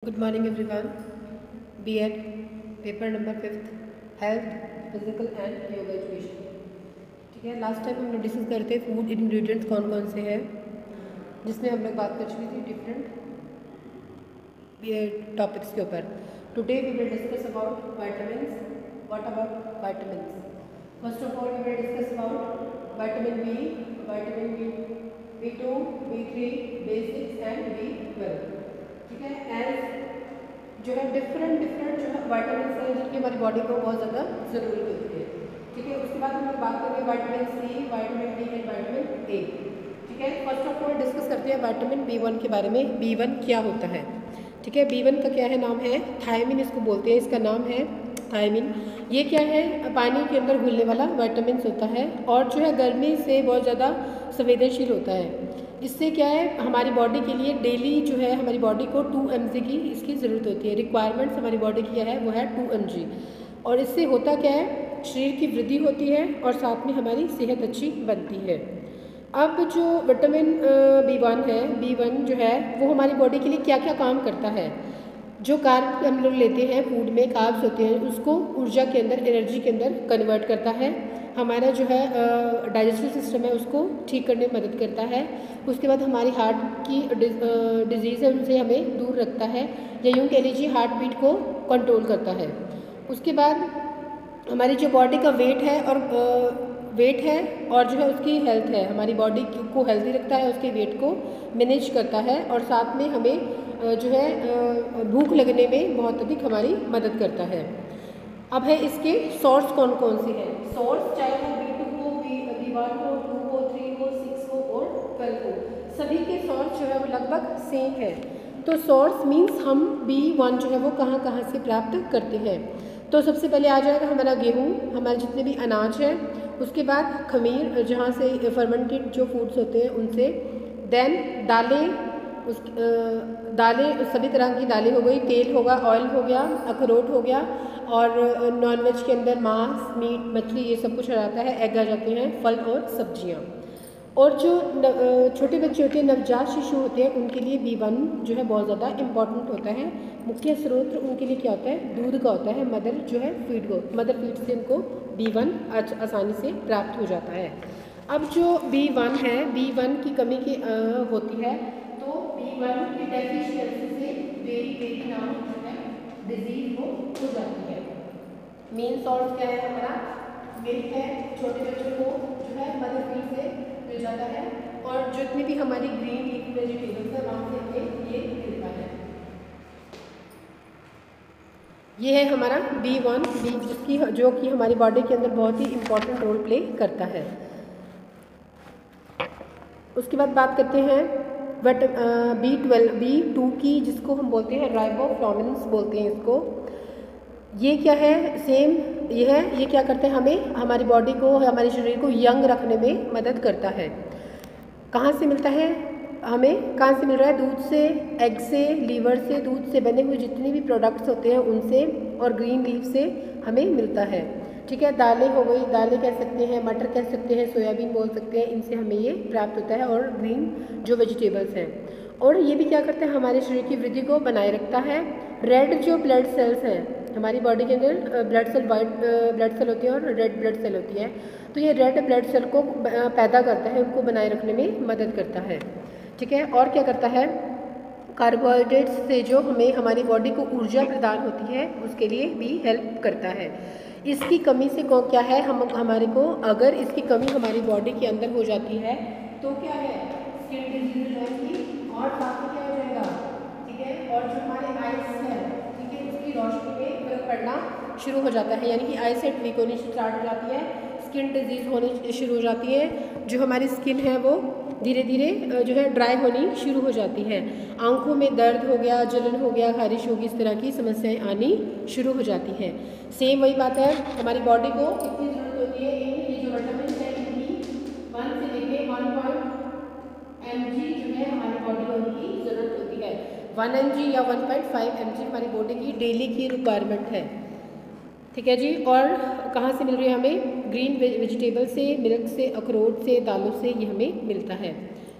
Good morning everyone. BEd paper number 5 health physical and yoga education. ठीक है, last time हम लोग discuss करते फूड इंग्रेडिएंट्स कौन कौन से हैं, जिसमें हम लोग बात कर चुकी थी डिफरेंट टॉपिक्स के ऊपर। Today we will discuss about vitamins. What about vitamins? First of all we will discuss about vitamin B, vitamin B2, B3, B6 and B12। ठीक है, एज जो है डिफरेंट जो है वाइटामिन हैं जिनकी हमारी बॉडी को बहुत ज़्यादा ज़रूरत होती है। ठीक है, उसके बाद हम लोग बात करेंगे vitamin C, vitamin D and vitamin A. ठीक है, फर्स्ट ऑफ ऑल डिस्कस करते हैं विटामिन B1 के बारे में। B1 क्या होता है? ठीक है, B1 का क्या है, नाम है थायमिन, इसको बोलते हैं, इसका नाम है थायमिन। ये क्या है, पानी के अंदर घुलने वाला विटामिन होता है और जो है गर्मी से बहुत ज़्यादा संवेदनशील होता है। इससे क्या है, हमारी बॉडी के लिए डेली जो है हमारी बॉडी को 2 mg की इसकी ज़रूरत होती है। रिक्वायरमेंट्स हमारी बॉडी की क्या है, वो है 2 mg। और इससे होता क्या है, शरीर की वृद्धि होती है और साथ में हमारी सेहत अच्छी बनती है। अब जो विटामिन B1 है, B1 जो है वो हमारी बॉडी के लिए क्या क्या काम करता है। जो कार्ब हम लोग लेते हैं फूड में, कार्ब्स होते हैं, उसको ऊर्जा के अंदर, एनर्जी के अंदर कन्वर्ट करता है। हमारा जो है डाइजेस्टिव सिस्टम है उसको ठीक करने में मदद करता है। उसके बाद हमारी हार्ट की डिजीज़ है उनसे हमें दूर रखता है, या यूँ कह लीजिए हार्ट बीट को कंट्रोल करता है। उसके बाद हमारी जो बॉडी का वेट है और जो है उसकी हेल्थ है, हमारी बॉडी को हेल्दी रखता है, उसके वेट को मैनेज करता है और साथ में हमें जो है भूख लगने में बहुत अधिक हमारी मदद करता है। अब है इसके सोर्स कौन कौन से हैं। सोर्स चाहे वो B2 हो, B1 हो, 2 हो, 3 हो, 6 हो और 12 हो, सभी के सोर्स जो है वो लगभग सेम है। तो सोर्स मीन्स हम B1 जो है वो कहाँ कहाँ से प्राप्त करते हैं। तो सबसे पहले आ जाएगा हमारा गेहूँ, हमारे जितने भी अनाज हैं। उसके बाद खमीर, जहाँ से फर्मेंटेड जो फूड्स होते हैं उनसे। देन दालें, दालें सभी तरह की दालें हो गई, तेल होगा, ऑयल हो गया, अखरोट हो गया, और नॉनवेज के अंदर मांस, मीट, मछली, ये सब कुछ आ जाता है। एग आ जाते हैं, फल और सब्जियां। और जो छोटे बच्चे होते हैं, नवजात शिशु होते हैं, उनके लिए B1 जो है बहुत ज़्यादा इम्पॉर्टेंट होता है। मुख्य स्रोत उनके लिए क्या होता है, दूध का होता है। मदर जो है फीड से उनको B1 आसानी से प्राप्त हो जाता है। अब जो B1 है, B1 की कमी की होती है, तो B1 की डेफिशिएंसी से बेरी नाम जो है डिजीज हो जाती है। मेन सोर्स क्या है हमारा, मिल्क है, छोटे बच्चों को जो है मदर फीड से मिल जाता है, और जितनी भी हमारी ग्रीन लीफी वेजिटेबल्स है वहाँ से हमें ये मिलता है। ये है हमारा B1, जिसकी जो कि हमारी बॉडी के अंदर बहुत ही इम्पोर्टेंट रोल प्ले करता है। उसके बाद बात करते हैं B2 की, जिसको हम बोलते हैं राइबोफ्लाविन्स बोलते हैं इसको। ये क्या है, सेम ये क्या करते हैं, हमें हमारी बॉडी को, हमारे शरीर को यंग रखने में मदद करता है। कहाँ से मिलता है हमें, कहाँ से मिल रहा है, दूध से, एग से, लीवर से, दूध से बने हुए जितने भी प्रोडक्ट्स होते हैं उनसे, और ग्रीन लीफ से हमें मिलता है। ठीक है, दालें हो गई, दालें कह सकते हैं, मटर कह सकते हैं, सोयाबीन बोल सकते हैं, इनसे हमें ये प्राप्त होता है, और ग्रीन जो वेजिटेबल्स हैं। और ये भी क्या करता है, हमारे शरीर की वृद्धि को बनाए रखता है। रेड जो ब्लड सेल्स हैं हमारी बॉडी के अंदर, वाइट ब्लड सेल होती है और रेड ब्लड सेल होती है, तो ये रेड ब्लड सेल को पैदा करता है, उनको बनाए रखने में मदद करता है। ठीक है, और क्या करता है, कार्बोहाइड्रेट्स से जो हमें हमारी बॉडी को ऊर्जा प्रदान होती है उसके लिए भी हेल्प करता है। इसकी कमी से क्या है, हमारे को अगर इसकी कमी हमारी बॉडी के अंदर हो जाती है तो क्या है, स्किन डिजीज हो जाएगी, और साथ में क्या हो जाएगा, ठीक है, और जो हमारे आइज है, ठीक है, उसकी रोशनी में फर्क पड़ना शुरू हो जाता है, यानी कि आई साइट वीक होनी स्टार्ट हो जाती है, स्किन डिजीज़ होनी शुरू हो जाती है, जो हमारी स्किन है वो धीरे धीरे जो है ड्राई होनी शुरू हो जाती है, आंखों में दर्द हो गया, जलन हो गया, खारिश होगी, इस तरह की समस्याएं आनी शुरू हो जाती हैं। सेम वही बात है, हमारी बॉडी को कितनी ज़रूरत होती है, ये जो विटामिन है इनकी 1 से लेके 1 mg जो है हमारी बॉडी को इनकी ज़रूरत होती है। 1 mg या 1.5 mg हमारी बॉडी की डेली की रिक्वायरमेंट है। ठीक है जी, और कहाँ से मिल रही है हमें, ग्रीन वेजिटेबल से, मिल्क से, अखरोट से, दालों से ये हमें मिलता है।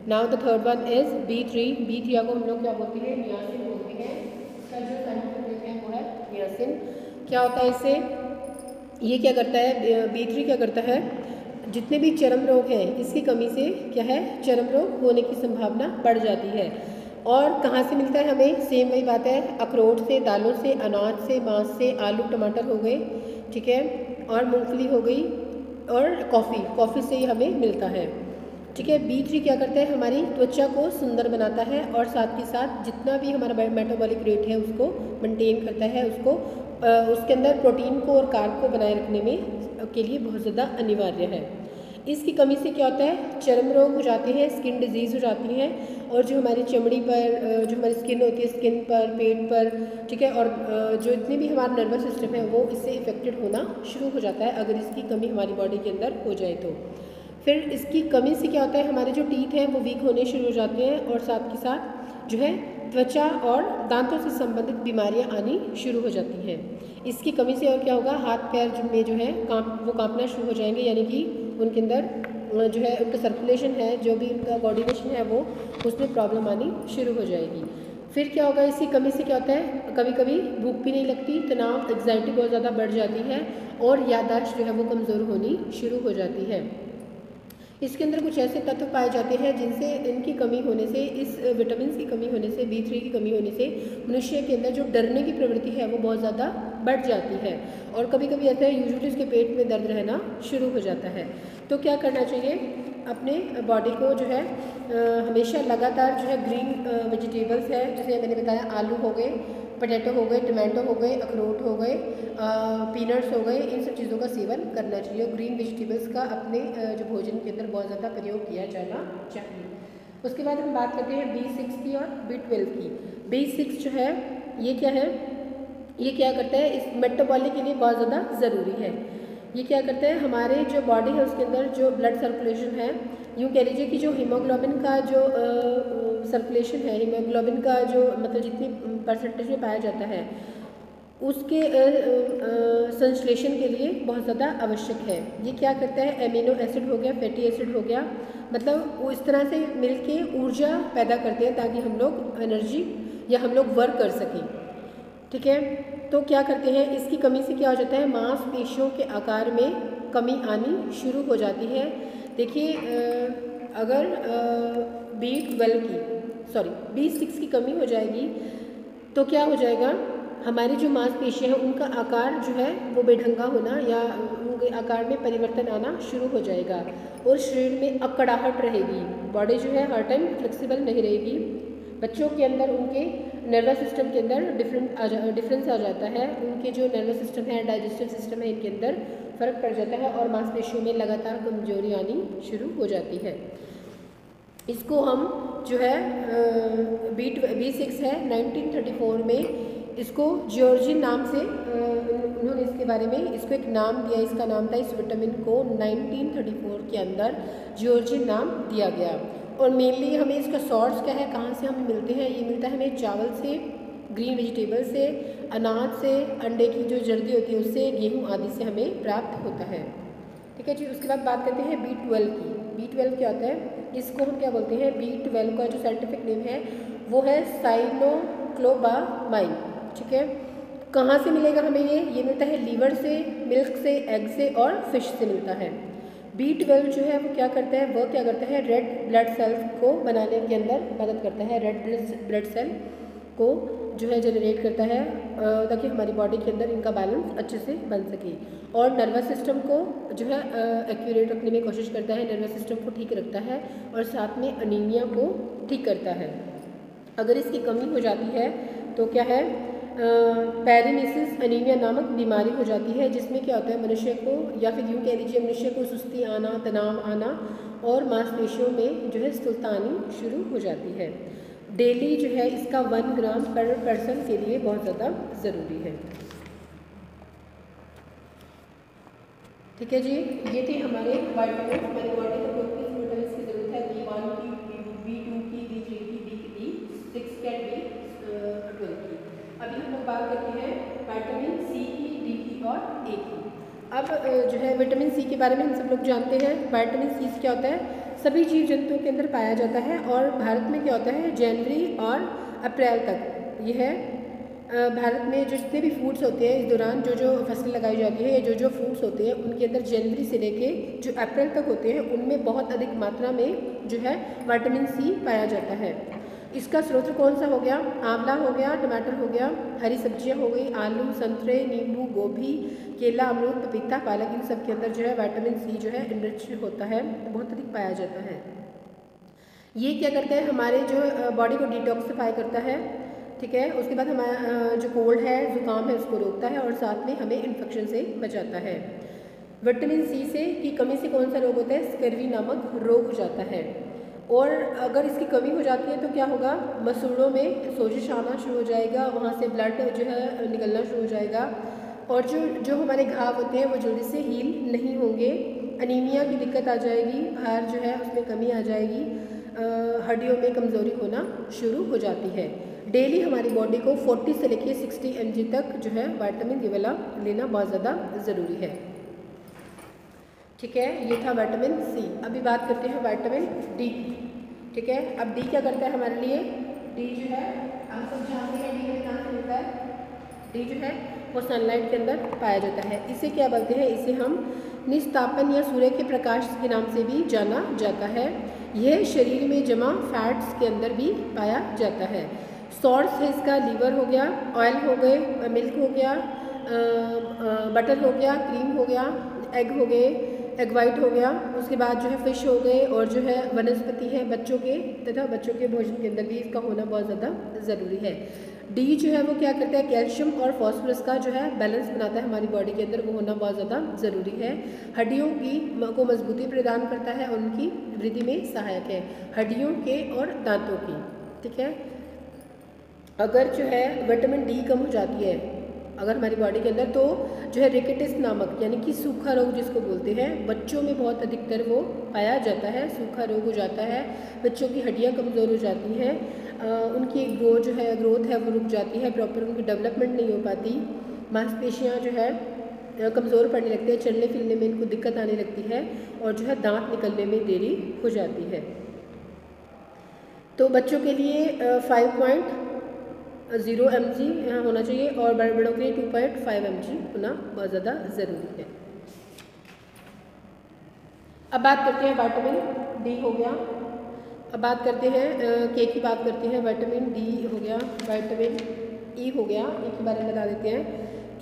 Now the third one is B3 को हम लोग क्या बोलते हैं, नियासिन बोलते हैं। इसका नाइसिन। क्या होता है इससे, ये क्या करता है, B3 क्या करता है, जितने भी चर्म रोग हैं इसकी कमी से क्या है, चर्म रोग होने की संभावना बढ़ जाती है। और कहाँ से मिलता है हमें, सेम वही बात है, अखरोट से, दालों से, अनाज से, मांस से, आलू टमाटर हो गए, ठीक है, और मूंगफली हो गई, और कॉफ़ी से ही हमें मिलता है, ठीक है। B3 क्या करता है, हमारी त्वचा को सुंदर बनाता है और साथ ही साथ जितना भी हमारा मेटाबॉलिक रेट है उसको मेंटेन करता है, उसको उसके अंदर प्रोटीन को और कार्ब को बनाए रखने में के लिए बहुत ज़्यादा अनिवार्य है। इसकी कमी से क्या होता है, चर्म रोग हो जाते हैं, स्किन डिजीज़ हो जाती हैं, और जो हमारी चमड़ी पर जो हमारी स्किन होती है, स्किन पर, पेट पर, ठीक है, और जो इतने भी हमारा नर्वस सिस्टम है वो इससे इफेक्टेड होना शुरू हो जाता है अगर इसकी कमी हमारी बॉडी के अंदर हो जाए तो। फिर इसकी कमी से क्या होता है, हमारे जो टीथ हैं वो वीक होने शुरू हो जाते हैं, और साथ के साथ जो है त्वचा और दांतों से संबंधित बीमारियां आनी शुरू हो जाती हैं। इसकी कमी से और क्या होगा, हाथ पैर में जो है कांपना शुरू हो जाएंगे, यानी कि उनके अंदर जो है उनका सर्कुलेशन है, जो भी उनका कोऑर्डिनेशन है वो उसमें प्रॉब्लम आनी शुरू हो जाएगी। फिर क्या होगा, इसकी कमी से क्या होता है, कभी कभी भूख भी नहीं लगती, तनाव एग्जाइटी बहुत ज़्यादा बढ़ जाती है, और याददाश्त जो है वो कमज़ोर होनी शुरू हो जाती है। इसके अंदर कुछ ऐसे तत्व पाए जाते हैं जिनसे इनकी कमी होने से, इस विटामिन की कमी होने से, B3 की कमी होने से मनुष्य के अंदर जो डरने की प्रवृत्ति है वो बहुत ज़्यादा बढ़ जाती है, और कभी कभी ऐसा है यूजुअली उसके पेट में दर्द रहना शुरू हो जाता है। तो क्या करना चाहिए, अपने बॉडी को जो है हमेशा लगातार जो है ग्रीन वेजिटेबल्स है, जैसे मैंने बताया आलू हो गए, पोटैटो हो गए, टमाटो हो गए, अखरोट हो गए, पीनट्स हो गए, इन सब चीज़ों का सेवन करना चाहिए। ग्रीन वेजिटेबल्स का अपने जो भोजन के अंदर बहुत ज़्यादा प्रयोग किया जाना चाहिए। उसके बाद हम बात करते हैं B6 की और B12 की। B6 जो है ये क्या है, ये क्या करता है, इस मेटाबॉलिक के लिए बहुत ज़्यादा ज़रूरी है। ये क्या करता है, हमारे जो बॉडी है उसके अंदर जो ब्लड सर्कुलेशन है, यूँ कह लीजिए कि जो हीमोग्लोबिन का जो सर्कुलेशन है, हीमोग्लोबिन का जो मतलब जितनी परसेंटेज में पाया जाता है उसके संश्लेषण के लिए बहुत ज़्यादा आवश्यक है। ये क्या करता है, एमिनो एसिड हो गया, फैटी एसिड हो गया, मतलब वो इस तरह से मिलके ऊर्जा पैदा करते हैं ताकि हम लोग एनर्जी या हम लोग वर्क कर सकें, ठीक है। तो क्या करते हैं, इसकी कमी से क्या हो जाता है, मांसपेशियों के आकार में कमी आनी शुरू हो जाती है। देखिए अगर B6 की कमी हो जाएगी तो क्या हो जाएगा, हमारी जो मांसपेशियाँ हैं उनका आकार जो है वो बेढंगा होना या उनके आकार में परिवर्तन आना शुरू हो जाएगा, और शरीर में अकड़ाहट रहेगी, बॉडी जो है हर टाइम फ्लेक्सिबल नहीं रहेगी। बच्चों के अंदर उनके नर्वस सिस्टम के अंदर डिफरेंस आ जाता है, उनके जो नर्वस सिस्टम है, डाइजेस्टिव सिस्टम है, इनके अंदर फ़र्क पड़ जाता है और मांसपेशियों में लगातार कमजोरी आनी शुरू हो जाती है। इसको हम जो है B6 है 1934 में इसको जॉर्जिन नाम से उन्होंने इसके बारे में इसको एक नाम दिया, इसका नाम था, इस विटामिन को 1934 के अंदर जॉर्जिन नाम दिया गया। और मेनली हमें इसका सोर्स क्या है, कहाँ से हमें मिलते हैं, ये मिलता है हमें चावल से, ग्रीन वेजिटेबल से, अनाज से, अंडे की जो जर्दी होती है उससे, गेहूँ आदि से हमें प्राप्त होता है, ठीक है जी। उसके बाद बात करते हैं B12 की। B12 क्या होता है, इसको हम क्या बोलते हैं, B12 का जो साइंटिफिक नेम है वो है साइनोक्लोबामाइन, ठीक है। कहाँ से मिलेगा हमें ये मिलता है लीवर से, मिल्क से, एग से और फिश से मिलता है। B12 जो है वो क्या करता है, वह क्या करता है, रेड ब्लड सेल्स को बनाने के अंदर मदद करता है, रेड ब्लड सेल को जो है जनरेट करता है ताकि हमारी बॉडी के अंदर इनका बैलेंस अच्छे से बन सके, और नर्वस सिस्टम को जो है एक्यूरेट रखने में कोशिश करता है, नर्वस सिस्टम को ठीक रखता है, और साथ में अनीमिया को ठीक करता है। अगर इसकी कमी हो जाती है तो क्या है, पैरालिसिस अनीमिया नामक बीमारी हो जाती है, जिसमें क्या होता है, मनुष्य को या फिर यूँ कह लीजिए मनुष्य को सुस्ती आना, तनाव आना और मांसपेशियों में जो है स्थूलता आनी शुरू हो जाती है। डेली जो है इसका 1 ग्राम पर पर्सन के लिए बहुत ज़्यादा ज़रूरी है, ठीक है जी। ये थे हमारे वाइटामिन, हमारी बॉडी को किस विटामिन की ज़रूरत है, B1 की, B2 की, B3 की, B6 की, B12 की। अभी हम लोग बात करते हैं विटामिन C की, D की और A की। अब जो है विटामिन C के बारे में हम सब लोग जानते हैं। विटामिन C क्या होता है, सभी जीव जंतुओं के अंदर पाया जाता है, और भारत में क्या होता है, जनवरी और अप्रैल तक यह है भारत में जो जितने भी फ्रूट्स होते हैं इस दौरान जो फसलें लगाई जाती है या जो फ्रूट्स होते हैं उनके अंदर जनवरी से लेके जो अप्रैल तक होते हैं उनमें बहुत अधिक मात्रा में जो है विटामिन सी पाया जाता है। इसका स्रोत कौन सा हो गया? आंवला हो गया, टमाटर हो गया, हरी सब्जियां हो गई, आलू, संतरे, नींबू, गोभी, केला, अमरूद, पपीता, पालक, इन सब के अंदर जो है विटामिन सी जो है इनरिच होता है, बहुत अधिक पाया जाता है। ये क्या करता है, हमारे जो बॉडी को डिटॉक्सिफाई करता है, ठीक है। उसके बाद हमारा जो कोल्ड है, जुकाम है, उसको रोकता है और साथ में हमें इन्फेक्शन से बचाता है। विटामिन सी से की कमी से कौन सा रोग होता है? स्कर्वी नामक रोग हो जाता है। और अगर इसकी कमी हो जाती है तो क्या होगा? मसूड़ों में सोजिश आना शुरू हो जाएगा, वहाँ से ब्लड जो है निकलना शुरू हो जाएगा और जो हमारे घाव होते हैं वो जल्दी से हील नहीं होंगे। अनीमिया की दिक्कत आ जाएगी, भार जो है उसमें कमी आ जाएगी, हड्डियों में कमज़ोरी होना शुरू हो जाती है। डेली हमारी बॉडी को 40 से लेकर 60 mg तक जो है विटामिन ये वाला लेना बहुत ज़्यादा ज़रूरी है, ठीक है। ये था विटामिन सी। अभी बात करते हैं विटामिन डी, ठीक है। अब डी क्या करता है हमारे लिए? डी जो है हम सब जानते हैं डी में कहाँ से मिलता है? डी जो है वो सनलाइट के अंदर पाया जाता है। इसे क्या बोलते हैं? इसे हम निस्तापन या सूर्य के प्रकाश के नाम से भी जाना जाता है। यह शरीर में जमा फैट्स के अंदर भी पाया जाता है। सोर्स है इसका लीवर हो गया, ऑयल हो गए, मिल्क हो गया, बटर हो गया, क्रीम हो गया, एग हो गए, एग वाइट हो गया, उसके बाद जो है फिश हो गए और जो है वनस्पति है बच्चों के तथा बच्चों के भोजन के अंदर भी इसका होना बहुत ज़्यादा ज़रूरी है। डी जो है वो क्या करता है? कैल्शियम और फॉस्फोरस का जो है बैलेंस बनाता है हमारी बॉडी के अंदर, वो होना बहुत ज़्यादा ज़रूरी है। हड्डियों को मजबूती प्रदान करता है और उनकी वृद्धि में सहायक है, हड्डियों के और दांतों की, ठीक है। अगर जो है विटामिन डी कम हो जाती है अगर हमारी बॉडी के अंदर, तो जो है रिकेटिस नामक यानी कि सूखा रोग जिसको बोलते हैं, बच्चों में बहुत अधिकतर वो पाया जाता है। सूखा रोग हो जाता है, बच्चों की हड्डियां कमज़ोर हो जाती हैं, उनकी ग्रोथ है वो रुक जाती है, प्रॉपर उनकी डेवलपमेंट नहीं हो पाती, मांसपेशियाँ जो है कमज़ोर पड़ने लगती है, चलने फिरने में इनको दिक्कत आने लगती है और जो है दांत निकलने में देरी हो जाती है। तो बच्चों के लिए 5.0 mg होना चाहिए और बड़ों के लिए 2.5 mg होना बहुत ज़्यादा ज़रूरी है। अब बात करते हैं विटामिन डी हो गया। अब बात करते हैं के की बात करते हैं। विटामिन डी हो गया, विटामिन ई हो गया, ई के बारे में बता देते हैं।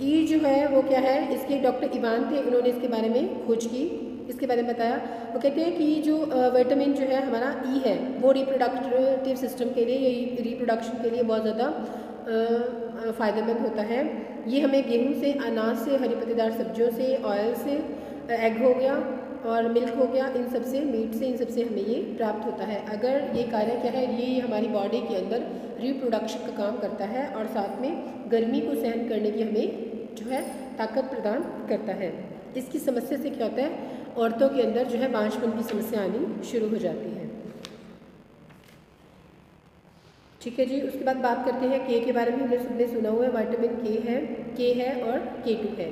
ई जो है वो क्या है? इसके डॉक्टर इवान थे, उन्होंने इसके बारे में खोज की, इसके बारे में बताया। वो कहते हैं कि जो विटामिन जो है हमारा ई है वो रिप्रोडक्टिव सिस्टम के लिए, ये रिप्रोडक्शन के लिए बहुत ज़्यादा फ़ायदेमंद होता है। ये हमें गेहूं से, अनाज से, हरी पत्तेदार सब्जियों से, ऑयल से, एग हो गया और मिल्क हो गया, इन सब से, मीट से, इन सब से हमें ये प्राप्त होता है। अगर ये कार्य क्या है, ये हमारी बॉडी के अंदर रिप्रोडक्शन का काम करता है और साथ में गर्मी को सहन करने की हमें जो है ताकत प्रदान करता है। इसकी समस्या से क्या होता है? औरतों के अंदर जो है बांझपन की समस्या आनी शुरू हो जाती है, ठीक है जी। उसके बाद बात करते हैं के बारे में। हमने सबने सुना हुआ है विटामिन के है और K2 है।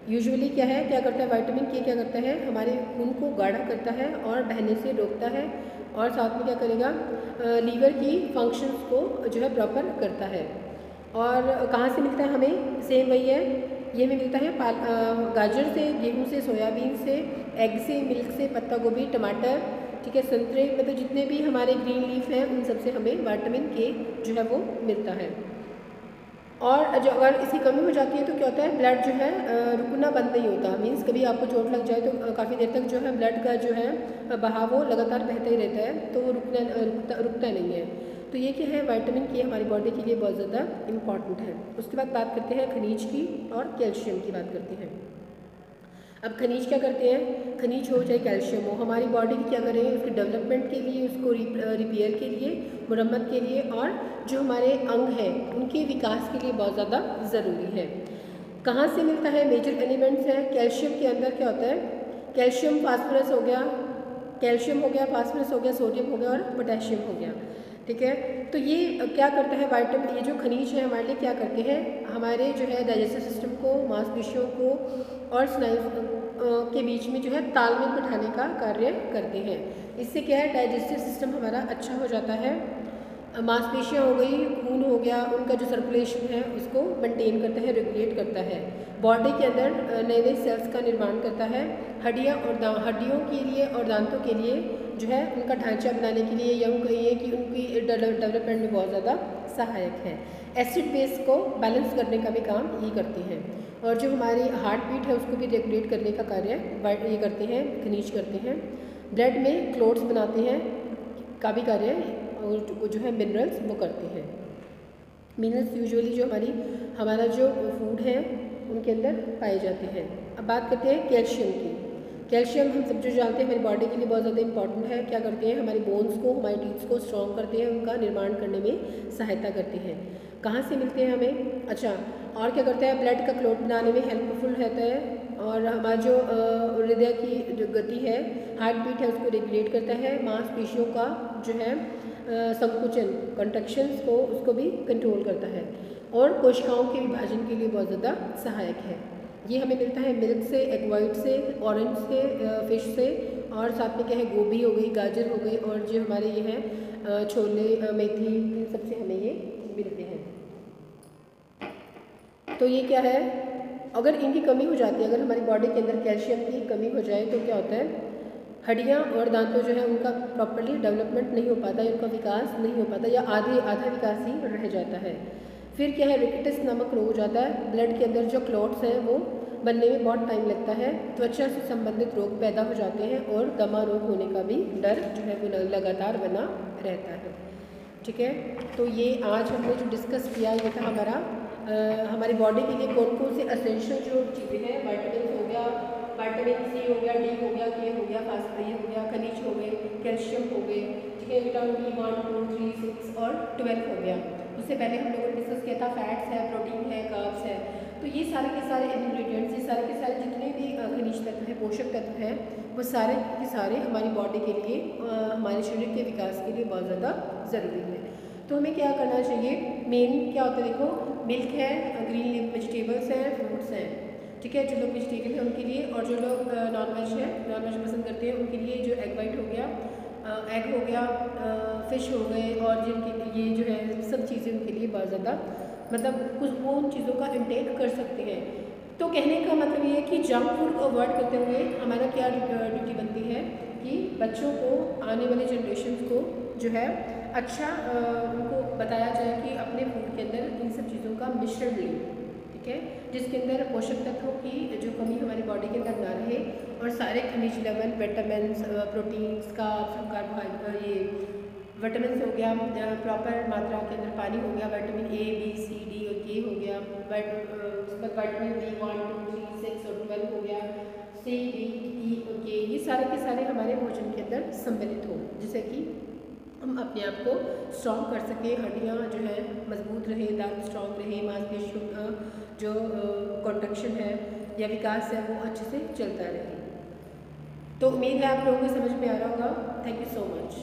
यूजुअली क्या है, क्या करता है विटामिन के? क्या करता है? हमारे खून को गाढ़ा करता है और बहने से रोकता है और साथ में क्या करेगा? लीवर की फंक्शंस को जो है प्रॉपर करता है। और कहाँ से मिलता है हमें? सेम वही है, ये हमें मिलता है गाजर से, गेहूं से, सोयाबीन से, एग से, मिल्क से, पत्ता गोभी, टमाटर, ठीक है, संतरे, मतलब जितने भी हमारे ग्रीन लीफ हैं उन सब से हमें विटामिन के जो है वो मिलता है। और जो अगर इसकी कमी हो जाती है तो क्या होता है? ब्लड जो है रुकना बंद नहीं होता। मीन्स कभी आपको चोट लग जाए तो काफ़ी देर तक जो है ब्लड का जो है बहाव वो लगातार बहता ही रहता है, तो वो रुकता नहीं है। तो ये क्या है? विटामिन के हमारी बॉडी के लिए बहुत ज़्यादा इम्पॉर्टेंट है। उसके बाद बात करते हैं खनिज की और कैल्शियम की बात करते हैं। अब खनिज क्या करते हैं? खनिज हो चाहे कैल्शियम हो, हमारी बॉडी की क्या करें? उसके डेवलपमेंट के लिए, उसको रिपेयर के लिए, मुरम्मत के लिए और जो हमारे अंग हैं उनके विकास के लिए बहुत ज़्यादा ज़रूरी है। कहाँ से मिलता है? मेजर एलिमेंट्स हैं कैल्शियम के अंदर। क्या होता है? कैल्शियम, फास्फोरस हो गया, कैल्शियम हो गया, फास्फोरस हो गया, सोडियम हो गया और पोटेशियम हो गया, ठीक है। तो ये क्या करता है विटामिन, ये जो खनिज है हमारे लिए क्या करते हैं? हमारे जो है डाइजेस्टिव सिस्टम को, मांसपेशियों को और स्नायु के बीच में जो है तालमेल बिठाने का कार्य करते हैं। इससे क्या है? डाइजेस्टिव सिस्टम हमारा अच्छा हो जाता है, मांसपेशियाँ हो गई, खून हो गया, उनका जो सर्कुलेशन है उसको मेंटेन करता है, रेगुलेट करता है। बॉडी के अंदर नए नए सेल्स का निर्माण करता है। हड्डियों के लिए और दांतों के लिए जो है उनका ढांचा बनाने के लिए, या कहिए कि उनकी डेवलपमेंट में बहुत ज़्यादा सहायक है। एसिड बेस को बैलेंस करने का भी काम ये करती हैं। और जो हमारी हार्ट बीट है उसको भी रेगुलेट करने का कार्य ये करते हैं, खनिज करते हैं। ब्लड में क्लोट्स बनाते हैं का भी कार्य और जो है मिनरल्स वो करते हैं। मिनरल्स यूजुअली जो हमारा जो फूड है उनके अंदर पाए जाते हैं। अब बात करते हैं कैल्शियम की। कैल्शियम हम सब जो जानते हैं हमारी बॉडी के लिए बहुत ज़्यादा इंपॉर्टेंट है। क्या करते हैं, हमारी बोन्स को, हमारी टीथ्स को स्ट्रॉन्ग करते हैं, उनका निर्माण करने में सहायता करते हैं। कहाँ से मिलते हैं हमें? अच्छा, और क्या करता है, ब्लड का क्लॉट बनाने में हेल्पफुल रहता है। और हमारा जो हृदय की जो गति है, हार्ट बीट है, उसको रेगुलेट करता है। मांसपेशियों का जो है संकुचन, कंट्रैक्शंस को, उसको भी कंट्रोल करता है। और कोशिकाओं के विभाजन के लिए बहुत ज़्यादा सहायक है। ये हमें मिलता है मिल्क से, एग वाइट से, ऑरेंज से, फिश से, और साथ में क्या है, गोभी हो गई, गाजर हो गई, और जो हमारे ये हैं छोले, मेथी, इन सब से हमें ये मिलते हैं। तो ये क्या है, अगर इनकी कमी हो जाती है, अगर हमारी बॉडी के अंदर कैल्शियम की कमी हो जाए तो क्या होता है, हड्डियाँ और दांतों जो है उनका प्रॉपर्ली डेवलपमेंट नहीं हो पाता, उनका विकास नहीं हो पाता, या आधा विकास ही रह जाता है। फिर क्या है, रिकेटस नामक रोग हो जाता है। ब्लड के अंदर जो क्लॉट्स हैं वो बनने में बहुत टाइम लगता है। त्वचा से संबंधित रोग पैदा हो जाते हैं, और दमा रोग होने का भी डर जो है वो लगातार बना रहता है। ठीक है, तो ये आज हमने जो डिस्कस किया ये था हमारी बॉडी के लिए कौन कौन से एसेंशियल जो चीज़ें हैं, विटामिन हो गया, विटामिन सी हो गया, डी हो गया, के हो गया, फास्फोरस हो गया, खनिज हो गए, कैल्शियम हो गए, ठीक है, विटामिन बी 1, 2, 3, 6 और 12 हो गया। उससे पहले हम लोगों ने डिस्कस किया था फैट्स है, प्रोटीन है, कार्ब्स है। तो ये सारे के सारे इंग्रेडिएंट्स, ये सारे के सारे जितने भी खनिज तत्व हैं, पोषक तत्व हैं, वो सारे के सारे हमारी बॉडी के लिए, हमारे शरीर के विकास के लिए बहुत ज़्यादा ज़रूरी है। तो हमें क्या करना चाहिए, मेन क्या होता है, देखो, मिल्क है, ग्रीन लीफ वेजिटेबल्स हैं, फ्रूट्स हैं, ठीक है, जो लोग वेजिटेरियन है उनके लिए, और जो लोग नॉन वेज पसंद करते हैं उनके लिए जो एग वाइट हो गया, एग हो गया, फ़िश हो गए, और जिनके ये जो है सब चीज़ें उनके लिए बहुत ज़्यादा, मतलब कुछ वो उन चीज़ों का इंटेक कर सकते हैं। तो कहने का मतलब ये है कि जंक फूड को अवॉइड करते हुए हमारा क्या ड्यूटी बनती है कि बच्चों को, आने वाले जनरेशन को जो है अच्छा उनको बताया जाए कि अपने फूड के अंदर इन सब चीज़ों का मिश्रण लें, ठीक है, जिसके अंदर पोषक तत्वों की जो कमी हमारी बॉडी के अंदर ना रहे, और सारे खनिज लवण, विटामिन्स, प्रोटीन्स का, कार्बोहाइड्रेट, ये विटामिन्स हो गया, प्रॉपर मात्रा के अंदर पानी हो गया, vitamin A, B, C, D और के हो गया, विटामिन बी 1, 2, 3, 6 और 12 हो गया, सी, डी, ई और के, ये सारे के सारे हमारे भोजन के अंदर सम्मिलित हो, जिससे कि हम अपने आप को स्ट्रॉन्ग कर सकें, हड्डियाँ जो है मजबूत रहे, दांत स्ट्रॉन्ग रहे, मांसपेशियों का जो कॉन्ट्रैक्शन है या विकास है वो अच्छे से चलता रहे। तो उम्मीद है आप लोगों को समझ में आ रहा होगा। Thank you so much.